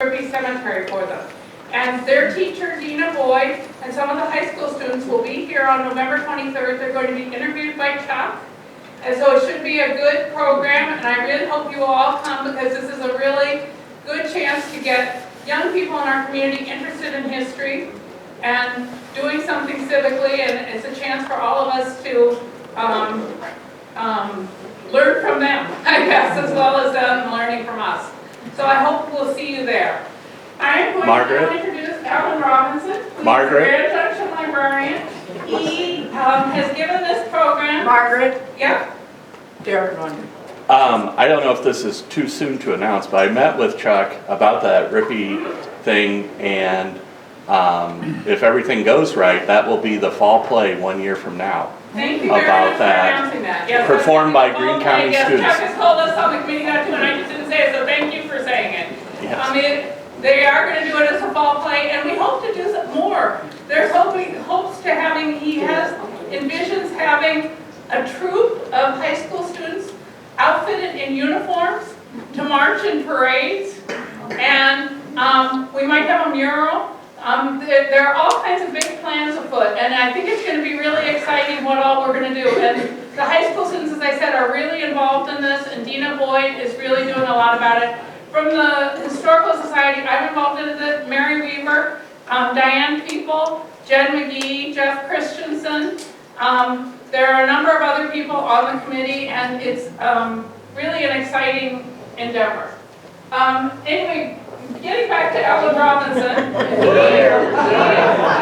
Cemetery for them. And their teacher, Dina Boyd, and some of the high school students will be here on November 23rd. They're going to be interviewed by Chuck. And so it should be a good program, and I really hope you all come because this is a really good chance to get young people in our community interested in history and doing something civically, and it's a chance for all of us to learn from them, I guess, as well as them learning from us. So I hope we'll see you there. I am going to introduce Alan Robinson, who is the Grand Junction librarian. He has given this program. Margaret? Yeah? Darren London. I don't know if this is too soon to announce, but I met with Chuck about that Rippy thing, and if everything goes right, that will be the fall play 1 year from now. Thank you very much for announcing that. Yes, performed by Greene County students. Yes, Chuck has told us on the committee that too, and I just didn't say it, so thank you for saying it. Yes. They are going to do it as a fall play, and we hope to do more. There's hopes to having, he envisions having a troupe of high school students outfitted in uniforms to march in parades, and we might have a mural. There are all kinds of big plans afoot, and I think it's going to be really exciting what all we're going to do. And the high school students, as I said, are really involved in this, and Dina Boyd is really doing a lot about it. From the Historical Society, I'm involved in it, Mary Weaver, Diane People, Jen McGee, Jeff Christensen. There are a number of other people on the committee, and it's really an exciting endeavor. Anyway, getting back to Alan Robinson,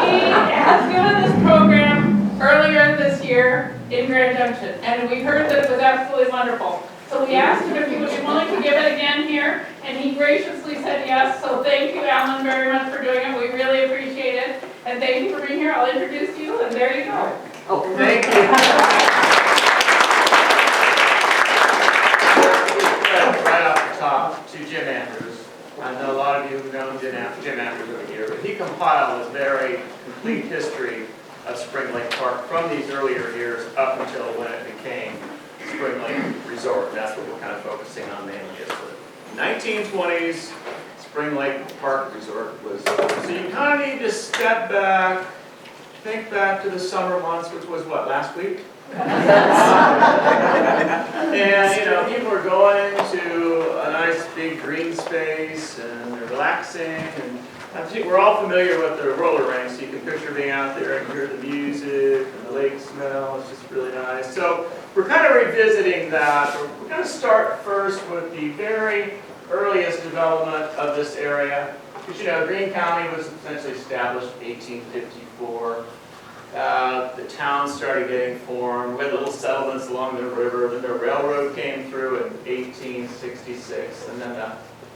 he has given this program earlier this year in Grand Junction, and we heard that it was absolutely wonderful. So we asked him if he would be willing to give it again here, and he graciously said yes. So thank you, Alan, very much for doing it. We really appreciate it. And thank you for being here. I'll introduce you, and there you go. Oh, thank you. Right off the top to Jim Andrews. I know a lot of you have known Jim Andrews over here, but he compiled a very complete history of Spring Lake Park from these earlier years up until when it became Spring Lake Resort. That's what we're kind of focusing on mainly. Is the 1920s Spring Lake Park Resort was. So you kind of need to step back, think back to the summer months, which was what, last week? And people are going to a nice big green space and they're relaxing, and I think we're all familiar with the roller rink, so you can picture being out there and hear the music and the lake smell. It's just really nice. So we're kind of revisiting that. We're going to start first with the very earliest development of this area. Because Greene County was essentially established in 1854. The town started getting formed. We had little settlements along the river. Then the railroad came through in 1866. And then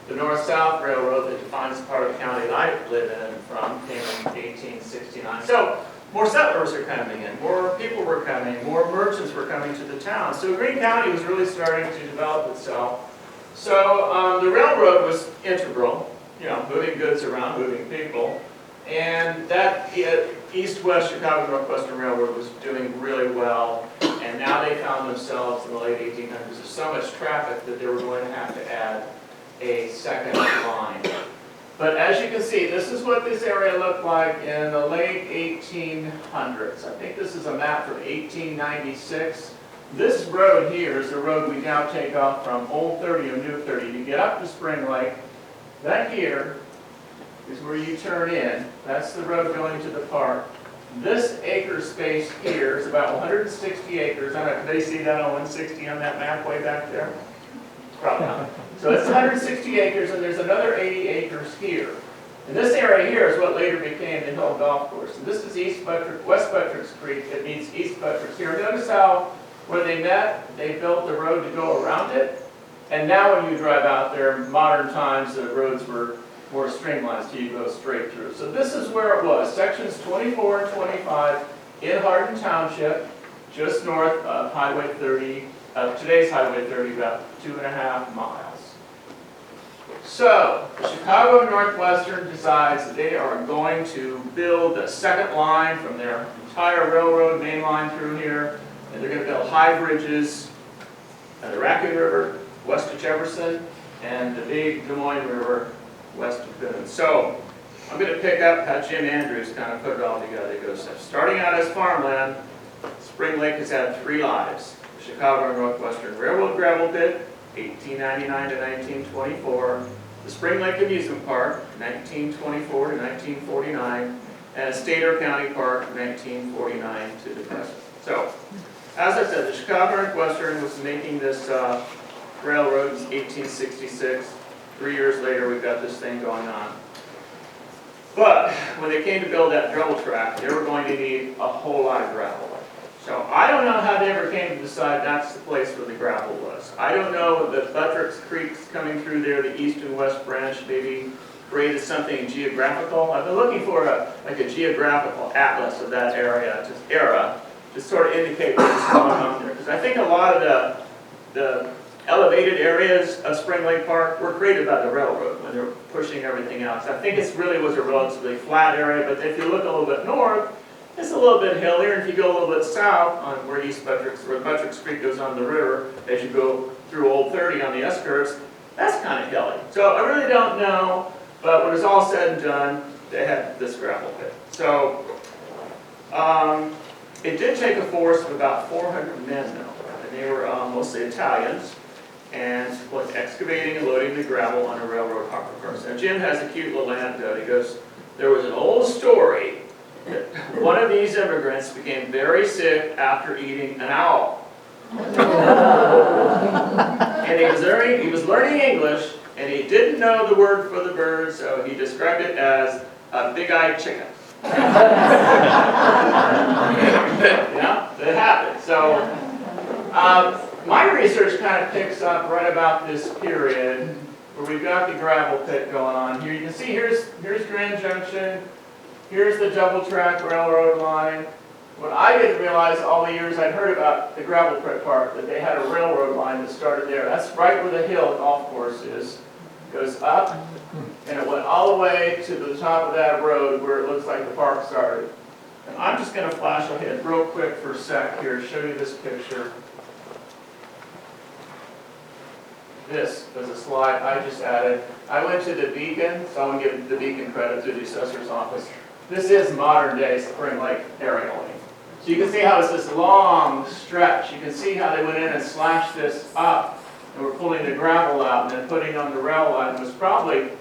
the North-South Railroad that defines part of the county that I live in and from came in 1869. So more settlers are coming in, more people were coming, more merchants were coming to the town. So Greene County was really starting to develop itself. So the railroad was integral, moving goods around, moving people. And that East-West Chicago Northwestern Railroad was doing really well. And now they found themselves in the late 1800s. There's so much traffic that they were going to have to add a second line. But as you can see, this is what this area looked like in the late 1800s. I think this is a map from 1896. This road here is the road we now take off from Old 30 or New 30 to get up to Spring Lake. That here is where you turn in. That's the road going to the park. This acre space here is about 160 acres. I don't know, can they see that on 160 on that map way back there? Probably not. So it's 160 acres, and there's another 80 acres here. And this area here is what later became the Hill Golf Course. And this is West Buttricks Creek that meets East Buttricks here. Notice how, where they met, they built the road to go around it. And now when you drive out there, in modern times, the roads were more streamlined, so you go straight through. So this is where it was, sections 24 and 25 in Hardin Township, just north of Highway 30, today's Highway 30, about 2.5 miles. So, Chicago Northwestern decides that they are going to build a second line from their entire railroad main line through here, and they're going to build high bridges at the Raccoon River, west of Jefferson, and the big Des Moines River west of Boone. So I'm going to pick up how Jim Andrews kind of put it all together. He goes, starting out as farmland, Spring Lake has had 3 lives. The Chicago and Northwestern Railroad gravel pit, 1899 to 1924. The Spring Lake Amusement Park, 1924 to 1949. And Stater County Park, 1949 to the present. So, as I said, the Chicago Northwestern was making this railroad in 1866. 3 years later, we've got this thing going on. But when they came to build that double track, they were going to need a whole lot of gravel. So I don't know how they ever came to decide that's the place where the gravel was. I don't know that Buttricks Creek's coming through there, the east and west branch, maybe created something geographical. I've been looking for a geographical atlas of that area, to sort of indicate what's going on there. Because I think a lot of the elevated areas of Spring Lake Park were created by the railroad when they were pushing everything out. So I think it really was a relatively flat area, but if you look a little bit north, it's a little bit hillier. And if you go a little bit south on where Buttricks Creek goes on the river, as you go through Old 30 on the S-curves, that's kind of hilly. So I really don't know, but when it's all said and done, they had this gravel pit. So it did take a force of about 400 men though, and they were mostly Italians, and was excavating and loading the gravel on a railroad hopper cars. Now Jim has a cute little anecdote. He goes, there was an old story that one of these immigrants became very sick after eating an owl. And he was learning English, and he didn't know the word for the bird, so he described it as a big-eyed chicken. Yeah, that happened. So my research kind of picks up right about this period where we've got the gravel pit going on. Here you can see here's Grand Junction, here's the double track railroad line. What I didn't realize all the years I'd heard about the gravel pit park, that they had a railroad line that started there. That's right where the hill golf course is. It goes up, and it went all the way to the top of that road where it looks like the park started. And I'm just going to flash ahead real quick for a sec here, show you this picture. This was a slide I just added. I went to the Beacon, so I want to give the Beacon credit through the assessor's office. This is modern day Spring Lake aerialing. So you can see how it's this long stretch. You can see how they went in and slashed this up and were pulling the gravel out and then putting on the rail line. It was probably,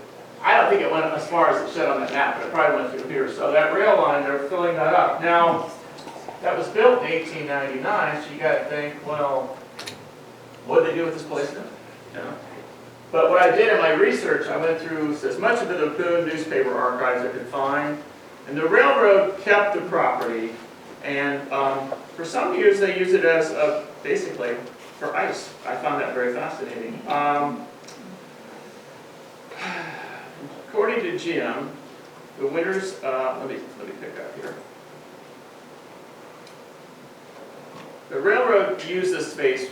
I don't think it went as far as it said on that map, but it probably went through here. So that rail line, they're filling that up. Now, that was built in 1899, so you got to think, well, what did they do with this place then? You know? But what I did in my research, I went through as much of the Boone newspaper archives I could find, and the railroad kept the property, and for some years they used it as basically for ice. I found that very fascinating. According to Jim, the winters. Let me pick up here. The railroad used this space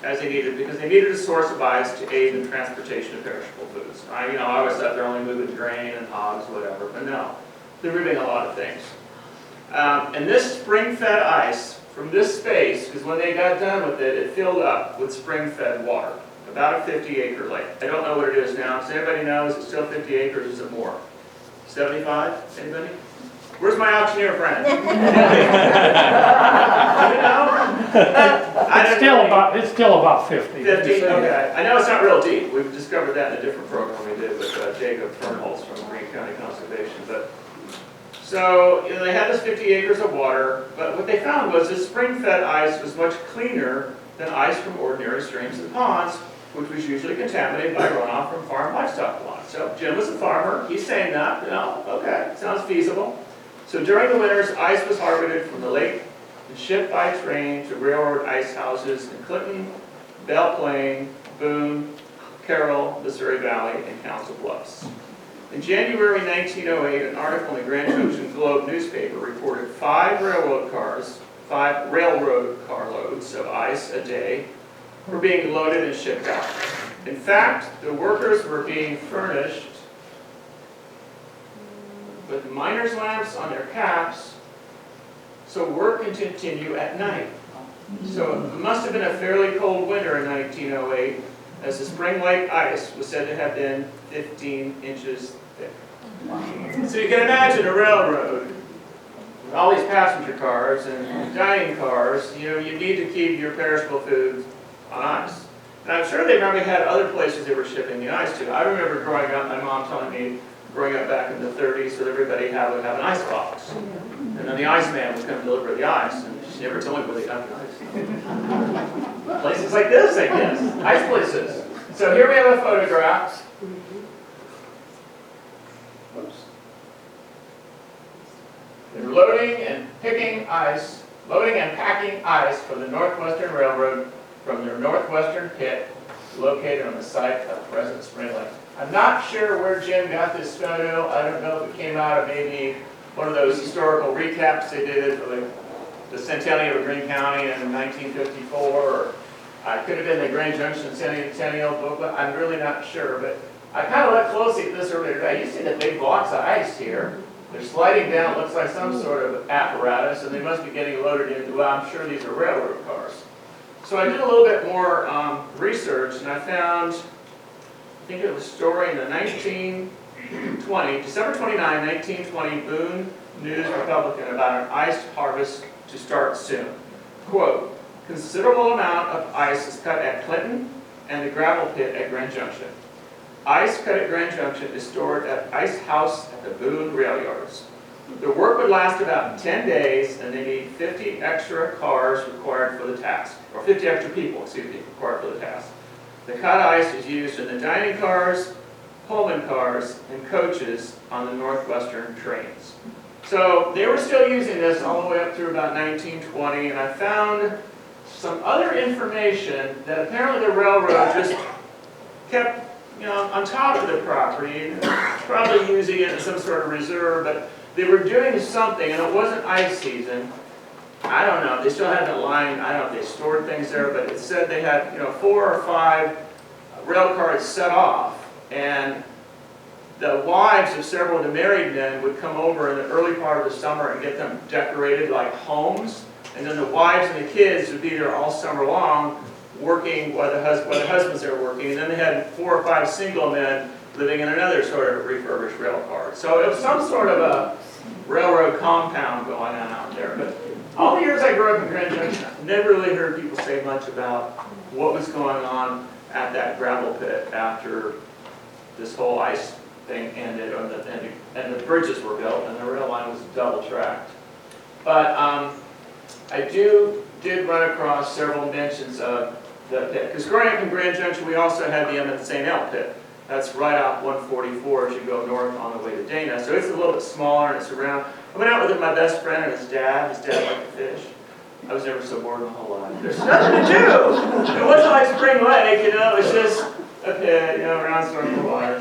as they needed, because they needed a source of ice to aid in transportation of perishable foods. I always thought they're only moving grain and hogs, whatever, but no, they're moving a lot of things. And this spring-fed ice from this space, because when they got done with it, it filled up with spring-fed water, about a 50-acre lake. I don't know what it is now. Does anybody know? Is it still 50 acres? Is it more? 75? Anybody? Where's my auctioneer friend? You know? It's still about 50. 50, okay. I know it's not real deep. We've discovered that in a different program we did with Jacob Fernholz from Green County Conservation. But so they had this 50 acres of water, but what they found was this spring-fed ice was much cleaner than ice from ordinary streams and ponds, which was usually contaminated by runoff from farm livestock lots. So Jim was a farmer. He's saying that, okay, sounds feasible. So during the winters, ice was harvested from the lake and shipped by train to railroad ice houses in Clinton, Belle Plaine, Boone, Carroll, Missouri Valley, and Council Bluffs. In January 1908, an article in the Grand Junction Globe newspaper reported 5 railroad car loads of ice a day were being loaded and shipped out. In fact, the workers were being furnished with miner's lamps on their caps, so work can continue at night. So it must have been a fairly cold winter in 1908, as the Spring Lake ice was said to have been 15 inches thick. So you can imagine a railroad with all these passenger cars and dining cars. You need to keep your perishable foods on ice. And I'm sure they probably had other places they were shipping the ice to. I remember growing up, my mom telling me, growing up back in the 30s, that everybody would have an ice box. And then the iceman was going to deliver the ice, and she never told me where they got the ice. Places like this, I guess. Ice places. So here we have a photograph. Oops. They're loading and picking ice, loading and packing ice for the Northwestern Railroad from their northwestern pit located on the site of present Spring Lake. I'm not sure where Jim got this photo. I don't know if it came out of maybe one of those historical recaps they did for the centennial of Greene County in 1954, or it could have been the Grand Junction Centennial booklet. I'm really not sure, but I kind of looked closely at this earlier today. You see the big blocks of ice here. They're sliding down, looks like some sort of apparatus, and they must be getting loaded into, well, I'm sure these are railroad cars. So I did a little bit more research, and I found, I think it was a story in the 1920, December 29, 1920, Boone News Republican about an ice harvest to start soon. Quote, considerable amount of ice is cut at Clinton and the gravel pit at Grand Junction. Ice cut at Grand Junction is stored at Ice House at the Boone Rail Yards. The work would last about 10 days, and they need 50 extra cars required for the task, or 50 extra people, excuse me, required for the task. The cut ice is used in the dining cars, Pullman cars, and coaches on the Northwestern trains. So they were still using this all the way up through about 1920, and I found some other information that apparently the railroad just kept, on top of the property, probably using it as some sort of reserve, but they were doing something, and it wasn't ice season. I don't know, they still had the line, I don't know if they stored things there, but it said they had, 4 or 5 rail cars set off, and the wives of several of the married men would come over in the early part of the summer and get them decorated like homes, and then the wives and the kids would be there all summer long working while the husbands are working, and then they had 4 or 5 single men living in another sort of refurbished rail car. So it was some sort of a railroad compound going on out there. But all the years I grew up in Grand Junction, I never really heard people say much about what was going on at that gravel pit after this whole ice thing ended, and the bridges were built, and the rail line was double tracked. But I did run across several mentions of the pit. Because growing up in Grand Junction, we also had the Emmett St. L pit. That's right off 144 as you go north on the way to Dana. So it's a little bit smaller, and it's around. I went out with my best friend and his dad. His dad liked to fish. I was never so bored in my whole life. There's nothing to do. It wasn't like Spring Lake, it was just a pit, around circle water.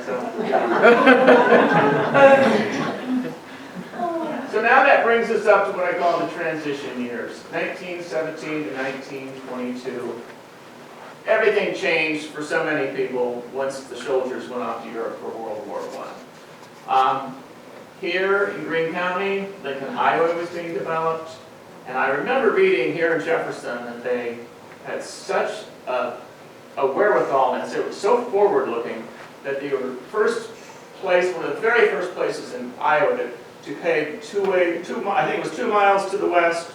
So now that brings us up to what I call the transition years, 1917 to 1922. Everything changed for so many people once the soldiers went off to Europe for World War I. Here in Greene County, Lincoln Highway was being developed, and I remember reading here in Jefferson that they had such a wherewithal, and it was so forward-looking that they were one of the very first places in Iowa to pave I think it was 2 miles to the west,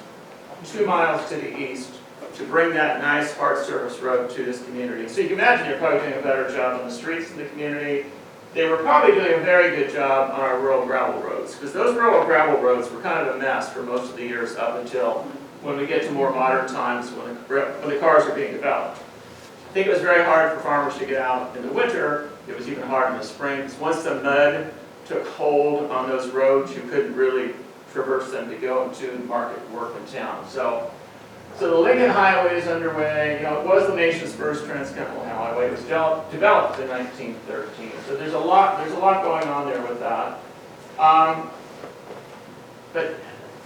2 miles to the east, to bring that nice hard surface road to this community. So you can imagine they're probably doing a better job on the streets in the community. They were probably doing a very good job on our rural gravel roads, because those rural gravel roads were kind of a mess for most of the years up until when we get to more modern times when the cars are being developed. I think it was very hard for farmers to get out in the winter. It was even hard in the spring, because once the mud took hold on those roads, you couldn't really traverse them to go to market work in town. So the Lincoln Highway is underway. It was the nation's first transcontinental highway. It was developed in 1913. So there's a lot going on there with that. But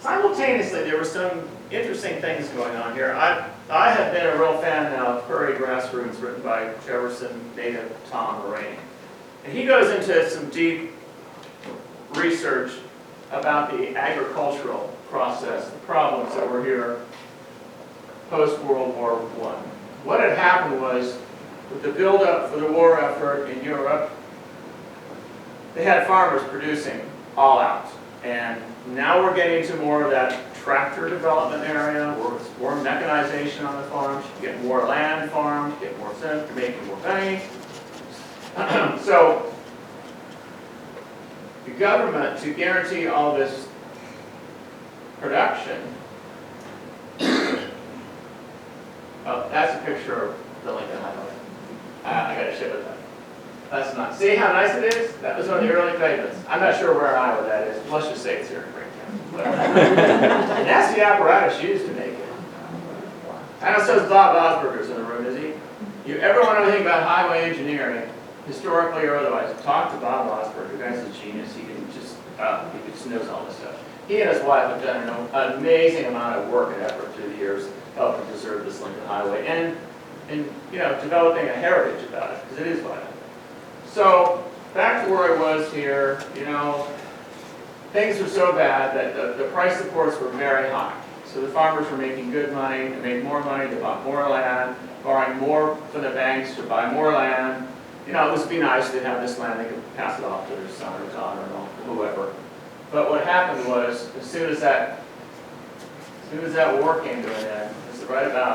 simultaneously, there were some interesting things going on here. I have been a real fan now of Prairie Grassroots, written by Jefferson native Tom Moraine. And he goes into some deep research about the agricultural process, the problems that were here post-World War I. What had happened was with the buildup for the war effort in Europe, they had farmers producing all out. And now we're getting to more of that tractor development area, where it's more mechanization on the farms, you get more land farmed, get more sense, you're making more money. So the government, to guarantee all this production, oh, that's a picture of the Lincoln Highway. I gotta ship it then. That's not, see how nice it is? That was one of the early pavements. I'm not sure where in Iowa that is. Let's just say it's here in Greentown. And that's the apparatus used to make it. I know so is Bob Osberger's in the room, is he? You ever want to know anything about highway engineering, historically or otherwise, talk to Bob Osberger. The guy's a genius. He just knows all this stuff. He and his wife have done an amazing amount of work and effort through the years helping preserve this Lincoln Highway and you know, developing a heritage about it, because it is vital. So, back to where I was here, you know, things were so bad that the price supports were very high. So the farmers were making good money, they made more money, they bought more land, borrowing more from the banks to buy more land. You know, it would be nice to have this land, they could pass it off to their son or daughter or whoever. But what happened was, as soon as that war came to an end, this is right about